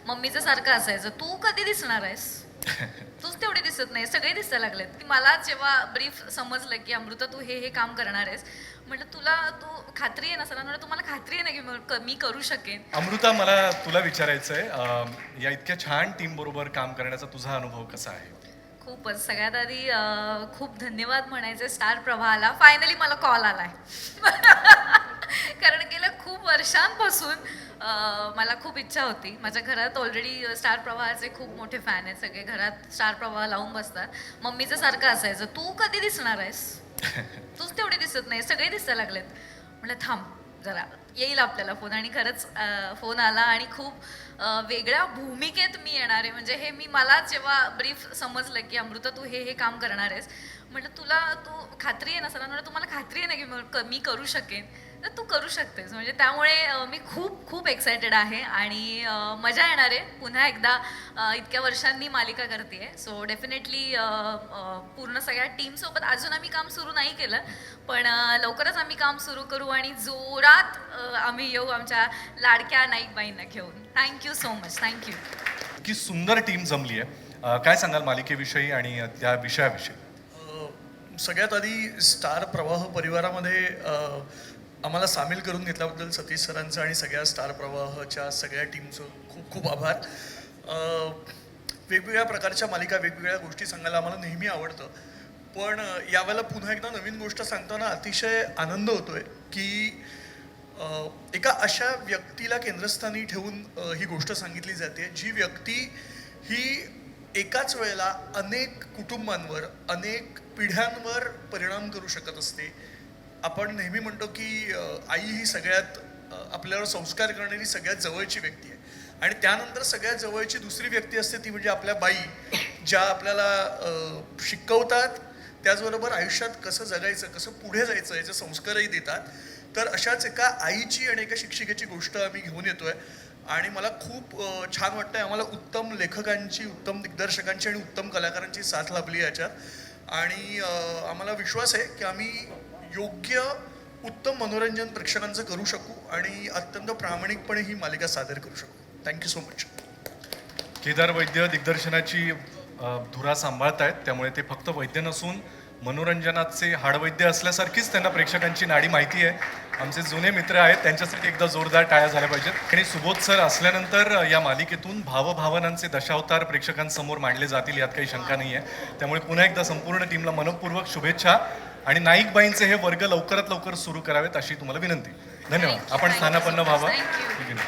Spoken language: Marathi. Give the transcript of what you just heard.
मम्मीचं सारखं असायचं, तू कधी दिसणार आहेस? तूच तेवढी दिसत नाही, सगळे दिसायला लागलेत. की मला जेव्हा ब्रीफ समजलं की अमृता तू हे काम करणार आहेस, म्हटलं तुला तू खात्री आहे ना सर? म्हटलं तुम्हाला खात्री आहे ना की मी करू शकेन? अमृता, मला तुला विचारायचं आहे, या इतक्या छान टीम बरोबर काम करण्याचा तुझा अनुभव कसा आहे? खूपच. सगळ्यात आधी खूप धन्यवाद म्हणायचे स्टार प्रवाहाला. फायनली मला कॉल आलाय. कारण गेल्या खूप वर्षांपासून मला खूप इच्छा होती. माझ्या घरात ऑलरेडी स्टार प्रवाहाचे खूप मोठे फॅन आहेत. सगळे घरात स्टार प्रवाह लावून बसतात. मम्मीचं सारखं असायचं, तू कधी दिसणार आहेस? तूच तेवढी दिसत नाही, सगळे दिसायला लागलेत. म्हटलं थांब जरा, येईल आपल्याला फोन. आणि खरंच फोन आला आणि खूप वेगळ्या भूमिकेत मी येणार आहे. म्हणजे हे मला जेव्हा ब्रीफ समजलं की अमृता तू हे काम करणार आहेस, म्हटलं तुला तू खात्री आहे ना सर? म्हटलं तुम्हाला खात्री आहे ना की मी करू शकेन? तर तू करू शकतेस. म्हणजे त्यामुळे मी खूप खूप एक्सायटेड आहे आणि मजा येणार आहे. पुन्हा एकदा इतक्या वर्षांनी मालिका करते. सो डेफिनेटली पूर्ण सगळ्या टीमसोबत अजून आम्ही काम सुरू नाही केलं, पण लवकरच आम्ही काम सुरू करू आणि जोरात आम्ही येऊ आमच्या लाडक्या नाईकबाईंना घेऊन. Thank you so much. थँक्यू. की सुंदर टीम जमली आहे. काय सांगाल मालिकेविषयी आणि त्या विषयाविषयी? सगळ्यात आधी स्टार प्रवाह परिवारामध्ये आम्हाला सामील करून घेतल्याबद्दल सतीश सरांचं आणि सगळ्या स्टार प्रवाहाच्या सगळ्या टीमचं खूप खूप आभार. वेगवेगळ्या प्रकारच्या मालिका, वेगवेगळ्या गोष्टी सांगायला आम्हाला नेहमी आवडतं, पण यावेळेला पुन्हा एकदा नवीन गोष्ट सांगताना अतिशय आनंद होतोय की एका अशा व्यक्तीला केंद्रस्थानी ठेवून ही गोष्ट सांगितली जाते, जी व्यक्ती ही एकाच वेळेला अनेक कुटुंबांवर, अनेक पिढ्यांवर परिणाम करू शकत असते. आपण नेहमी म्हणतो की आई ही सगळ्यात आपल्यावर संस्कार करणारी सगळ्यात जवळची व्यक्ती आहे, आणि त्यानंतर सगळ्यात जवळची दुसरी व्यक्ती असते ती म्हणजे आपल्या बाई, ज्या आपल्याला शिकवतात, त्याचबरोबर आयुष्यात कसं जगायचं, कसं पुढे जायचं याचे संस्कारही देतात. तर अशाच एका आईची आणि एका शिक्षिकेची गोष्ट आम्ही घेऊन येतोय आणि मला खूप छान वाटतंय. आम्हाला उत्तम लेखकांची, उत्तम दिग्दर्शकांची आणि उत्तम कलाकारांची साथ लाभली याच्यात, आणि आम्हाला विश्वास आहे की आम्ही योग्य उत्तम मनोरंजन प्रेक्षकांचं करू शकू आणि अत्यंत प्रामाणिकपणे ही मालिका सादर करू शकू. Thank you so much. Kedar Vaidya दिग्दर्शनाची धुरा सांभाळतायत, त्यामुळे ते फक्त वैद्य नसून मनोरंजनाचे हाडवैद्य असल्यासारखीच त्यांना प्रेक्षकांची नाडी माहिती आहे. आमचे जुने मित्र आहेत, त्यांच्यासाठी एकदा जोरदार टाळ्या झाल्या पाहिजेत. आणि सुबोध सर असल्यानंतर या मालिकेतून भावभावनांचे दशावतार प्रेक्षकांसमोर मांडले जातील यात काही शंका नाही आहे. त्यामुळे पुन्हा एकदा संपूर्ण टीमला मनपूर्वक शुभेच्छा आणि नाईकबाईंचे हे वर्ग लवकरात लवकर सुरू करावेत अशी तुम्हाला विनंती. धन्यवाद. आपण स्थानापन्न व्हावं.